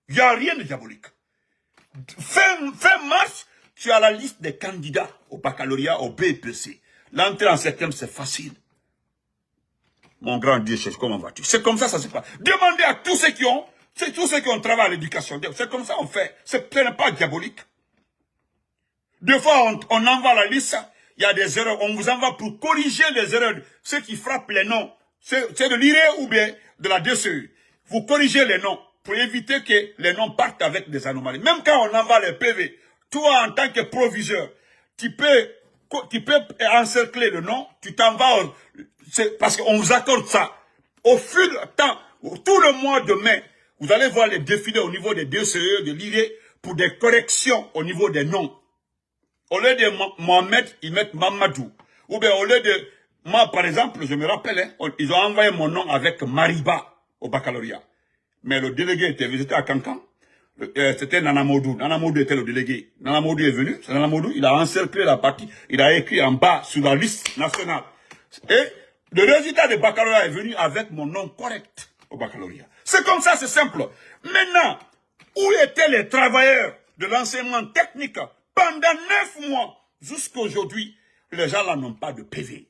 Il n'y a rien de diabolique. Fin mars, tu as la liste des candidats au baccalauréat, au BEPC. L'entrée en septembre, c'est facile. Mon grand Dieu, comment vas-tu? C'est comme ça se passe. Demandez à tous ceux qui ont travaillé à l'éducation. C'est comme ça on fait. Ce n'est pas diabolique. Deux fois, on envoie la liste, il y a des erreurs. On vous envoie pour corriger les erreurs. Ceux qui frappent les noms, c'est de l'IRE ou bien de la DCE. Vous corrigez les noms pour éviter que les noms partent avec des anomalies. Même quand on envoie les PV, toi, en tant que proviseur, tu peux encercler le nom, tu t'en vas, parce qu'on vous accorde ça. Au fil du temps, tout le mois de mai, vous allez voir les défilés au niveau des DCE, de l'IRE, pour des corrections au niveau des noms. Au lieu de Mohamed, ils mettent Mamadou. Ou bien au lieu de... Moi, par exemple, je me rappelle, ils ont envoyé mon nom avec Mariba au baccalauréat. Mais le délégué était visité à Cancan. C'était Nana Modou. Nana Modou était le délégué. Nana Modou est venu. C'est Nana Modou, il a encerclé la partie. Il a écrit en bas sur la liste nationale. Et le résultat du baccalauréat est venu avec mon nom correct au baccalauréat. C'est comme ça, c'est simple. Maintenant, où étaient les travailleurs de l'enseignement technique pendant 9 mois, jusqu'à aujourd'hui, les gens là n'ont pas de PV.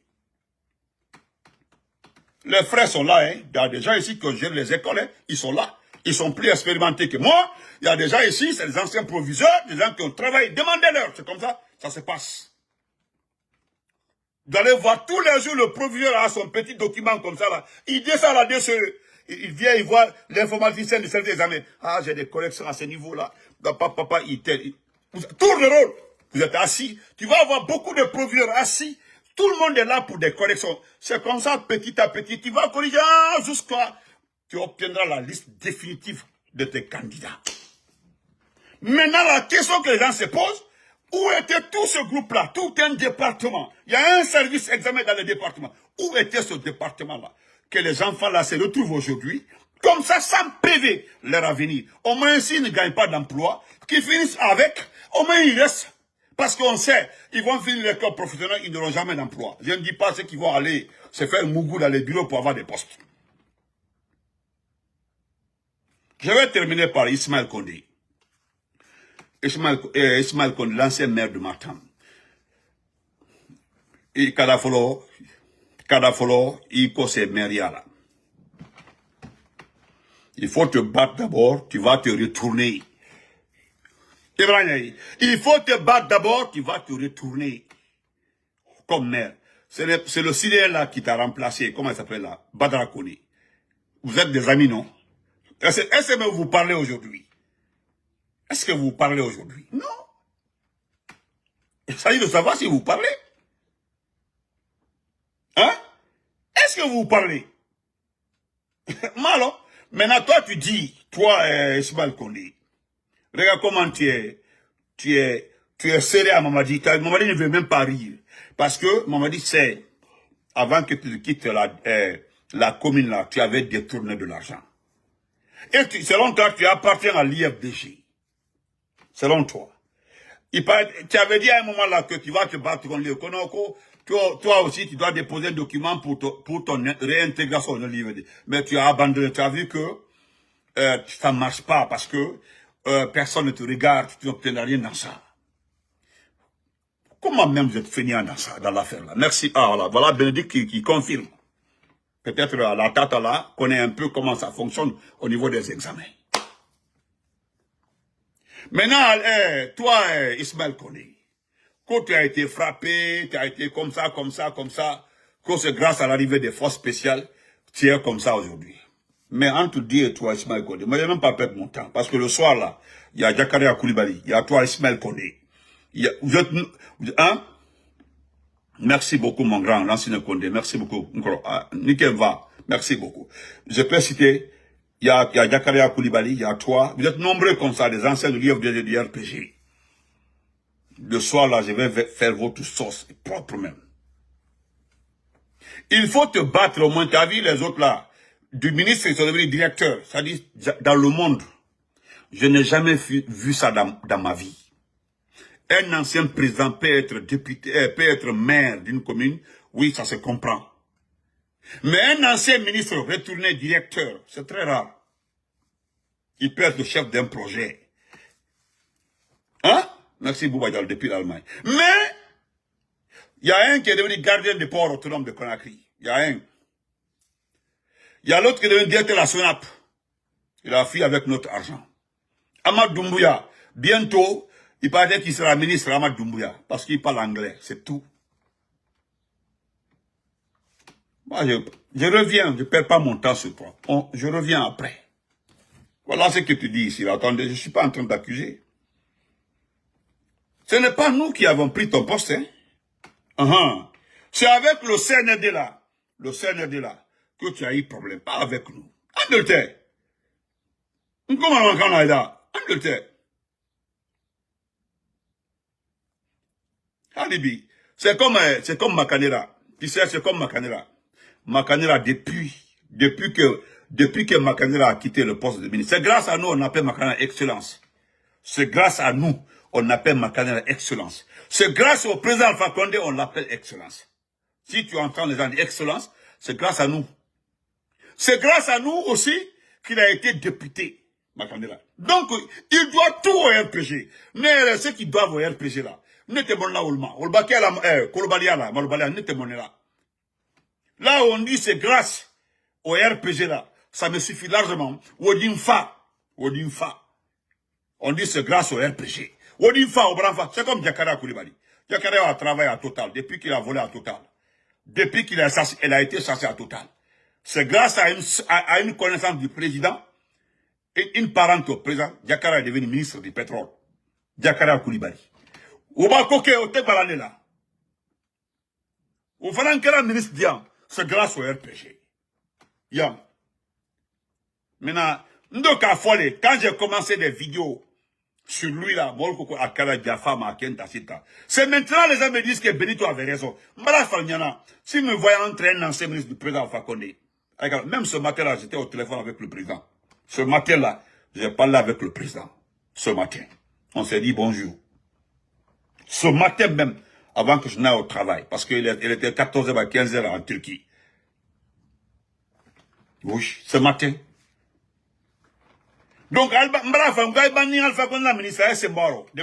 Les frères sont là, hein. Il y a des gens ici que gèrent les écoles, hein. Ils sont là. Ils sont plus expérimentés que moi. Il y a des gens ici, c'est des anciens proviseurs, des gens qui ont travaillé. Demandez-leur, c'est comme ça, ça se passe. Vous allez voir tous les jours, le proviseur a son petit document comme ça là. Il descend la DCE. Il vient, il voit l'informaticien du service des examens. Ah, j'ai des corrections à ce niveau-là. Papa, il t'aide. Tourne le rôle. Vous êtes assis. Tu vas avoir beaucoup de proviseurs assis. Tout le monde est là pour des corrections. C'est comme ça, petit à petit. Tu vas corriger jusqu'à... Tu obtiendras la liste définitive de tes candidats. Maintenant, la question que les gens se posent, où était tout ce groupe-là? Tout un département. Il y a un service examen dans le département. Où était ce département-là? Que les enfants-là se retrouvent aujourd'hui. Comme ça, sans PV, leur avenir. Au moins, s'ils ne gagnent pas d'emploi, qu'ils finissent avec, au moins ils restent. Parce qu'on sait, ils vont finir l'école professionnelle, ils n'auront jamais d'emploi. Je ne dis pas ceux qui vont aller se faire mougou dans les bureaux pour avoir des postes. Je vais terminer par Ismaël Condé. Ismaël Condé, l'ancien maire de Matam. Et Kadafolo, il cause ces maires-là. Il faut te battre d'abord, tu vas te retourner. Il faut te battre d'abord, tu vas te retourner comme maire. C'est le CDL là qui t'a remplacé. Comment il s'appelle là? Badra Kone. Vous êtes des amis, non? Est-ce que vous parlez aujourd'hui? Est-ce que vous parlez aujourd'hui? Non. Il s'agit de savoir si vous parlez. Hein? Est-ce que vous parlez? Malo. Maintenant, toi, tu dis, toi, Ismaël Condé, regarde comment tu es serré à Mamadi. Mamadi ne veut même pas rire. Parce que Mamadi sait, avant que tu quittes la commune là, tu avais détourné de l'argent. Et selon toi, tu appartiens à l'IFDG. Selon toi. Tu avais dit à un moment là que tu vas te battre contre les Konoko. Toi aussi, tu dois déposer un document pour ton réintégration dans l'IFDG. Mais tu as abandonné. Tu as vu que ça ne marche pas parce que personne ne te regarde. Tu n'obtiens rien dans ça. Comment même vous êtes fainéant dans ça, dans l'affaire là? Merci. Ah voilà Bénédicte qui confirme. Peut-être la Tata là connaît un peu comment ça fonctionne au niveau des examens. Maintenant, toi, Ismaël Koné, quand tu as été frappé, tu as été comme ça, que c'est grâce à l'arrivée des forces spéciales, tu es comme ça aujourd'hui. Mais entre Dieu et toi, Ismaël Koné, moi, je n'ai même pas perdre mon temps. Parce que le soir, là, il y a Jakaria Koulibaly, il y a toi, Ismaël Koné. Hein? Merci beaucoup, mon grand, l'ancien Kondé. Merci beaucoup. Nickel va. Merci beaucoup. Je peux citer, il y a Jakaria Koulibaly, il y a toi. Vous êtes nombreux comme ça, des anciens de l'IFDG du RPG. Le soir, là, je vais faire votre sauce, propre même. Il faut te battre au moins. Tu as vu les autres là, du ministre, ils sont devenus directeurs. C'est-à-dire, dans le monde, je n'ai jamais vu ça dans ma vie. Un ancien président peut être député, peut être maire d'une commune, oui, ça se comprend. Mais un ancien ministre retourné directeur, c'est très rare. Il peut être le chef d'un projet. Hein? Merci Boubaïdal depuis l'Allemagne. Mais, il y a un qui est devenu gardien de port autonome de Conakry. Il y a un. Il y a l'autre qui est devenu directeur de la SONAP. Il a fui avec notre argent. Ahmad Doumbouya, bientôt, il paraît qu'il sera ministre Ahmad Doumbouya, parce qu'il parle anglais, c'est tout. Moi, je reviens, je ne perds pas mon temps sur toi. Je reviens après. Voilà ce que tu dis ici. Attendez, je ne suis pas en train d'accuser. Ce n'est pas nous qui avons pris ton poste. Hein? C'est avec le CNRD là, que tu as eu problème, pas avec nous. Angleterre. Comment on va là? Angleterre. Alibi. C'est comme Makanera. Tu sais, c'est comme Makanera. Makanera, depuis que Makanera a quitté le poste de ministre, c'est grâce à nous, on appelle Makanera Excellence. C'est grâce à nous, on appelle Makanera Excellence. C'est grâce au président Alpha Condé, on l'appelle Excellence. Si tu entends les gens dire Excellence, c'est grâce à nous. C'est grâce à nous aussi qu'il a été député, Makanera. Donc, il doit tout au RPG. Mais ceux qui doivent au RPG là, là, on dit c'est grâce au RPG là. Ça me suffit largement. Odinfa. On dit c'est grâce au RPG. Odinfa, c'est comme Jakaria Koulibaly. Jakaria a travaillé à Total depuis qu'il a volé à Total. Depuis elle a été chassée à Total. C'est grâce à une connaissance du président et une parente au président. Jakaria est devenu ministre du pétrole. Jakaria Koulibaly. Ouba Koke, au Tebalane là. Au Fanankera ministre Diam, c'est grâce au RPG. Yam. Maintenant, Ndoka Folle, quand j'ai commencé des vidéos sur lui là, Molkoko Akara Diafama Akenta Sita, c'est maintenant les gens me disent que Benito avait raison. Mbala Fanyana, si me voyant entrer un ancien ministre du président Fakonde, même ce matin là, j'étais au téléphone avec le président. Ce matin là, j'ai parlé avec le président. Ce matin. On s'est dit bonjour. Ce matin même, avant que je n'aille au travail, parce qu'il était 14h à 15h en Turquie. Oui, ce matin. Donc, ne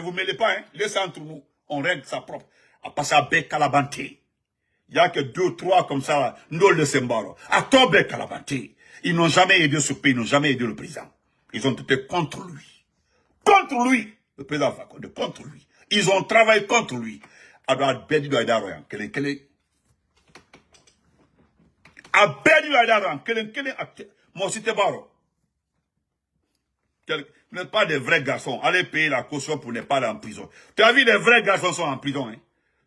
vous mêlez pas, hein. Laissez entre nous. On règle ça propre. À passer à Bec Calabanté. Il n'y a que 2, 3 comme ça, nous le Sembaro. À toi, Bec Calabanté. Ils n'ont jamais aidé ce pays, ils n'ont jamais aidé le président. Ils ont été contre lui. Contre lui. Le président Fakonde, contre lui. Ils ont travaillé contre lui. Abedi Douaïdaroyan, Abedi Douaïdaroyan, moi c'était baro. Vous n'êtes pas des vrais garçons. Allez payer la caution pour ne pas aller en prison. Tu as vu, les vrais garçons sont en prison. Hein?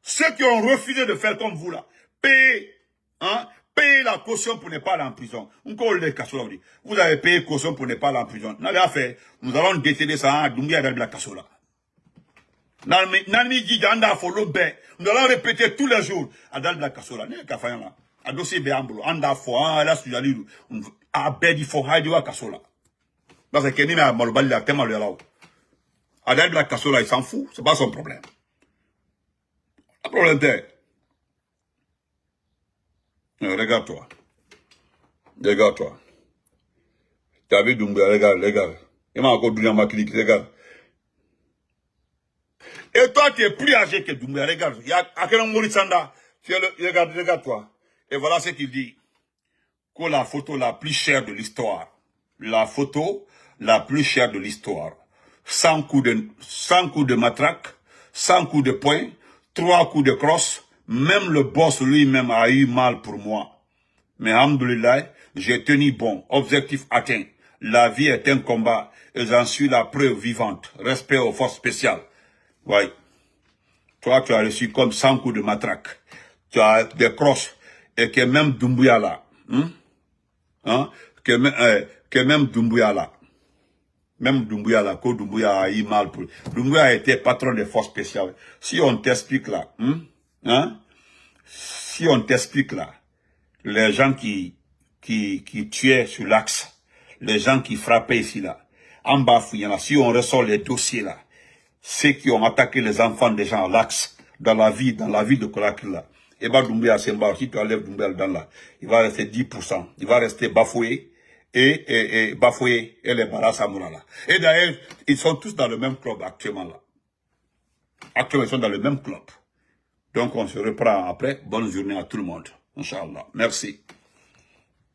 Ceux qui ont refusé de faire comme vous là, payez la caution pour ne pas aller en prison. Vous avez payé caution pour ne pas aller en prison. Nous allons détenir ça à Doumbia dans la Kassola. Nous allons répéter tous les jours. Adal la Kassola. A dossier Béambulo. Anda fo. A la sujaliru. A bedi fo. Haïdiwa Kassola. Parce que Kenny m'a malobali la tellement le là. Adèle la casse là, il s'en fout. C'est pas son problème. Le problème c'est, regarde-toi. Regarde-toi. Tu as vu Doumbouya, regarde. Il m'a encore donné ma clique, regarde. Et toi, tu es plus âgé que Doumbouya, regarde. Il y a Akenon Mourissanda. Regarde-toi. Et voilà ce qu'il dit. Que la photo la plus chère de l'histoire. La photo la plus chère de l'histoire. 100 coups de matraque, 100 coups de poing, 3 coups de crosse. Même le boss lui-même a eu mal pour moi. Mais alhamdoulilah, j'ai tenu bon. Objectif atteint. La vie est un combat. Et j'en suis la preuve vivante. Respect aux forces spéciales. Oui. Toi, tu as reçu comme 100 coups de matraque. Tu as des crosses. Et que même Doumbouya là. Que même Doumbouya là. Même Doumbouya là. Que Doumbouya a eu mal pour. Doumbouya a été patron des forces spéciales. Si on t'explique là. Si on t'explique là. Les gens qui tuaient sur l'axe. Les gens qui frappaient ici là. En bas, si on ressort les dossiers là. Ceux qui ont attaqué les enfants des gens à l'axe, dans la ville de Conakry là. Et bah Doumbouya Semba, si tu enlèves Doumbouya dans là, il va rester 10%. Il va rester Bafoué et Bafoué et les Bara Samoura là. Et d'ailleurs, ils sont tous dans le même club actuellement là. Actuellement, ils sont dans le même club. Donc on se reprend après. Bonne journée à tout le monde. Inch'Allah. Merci.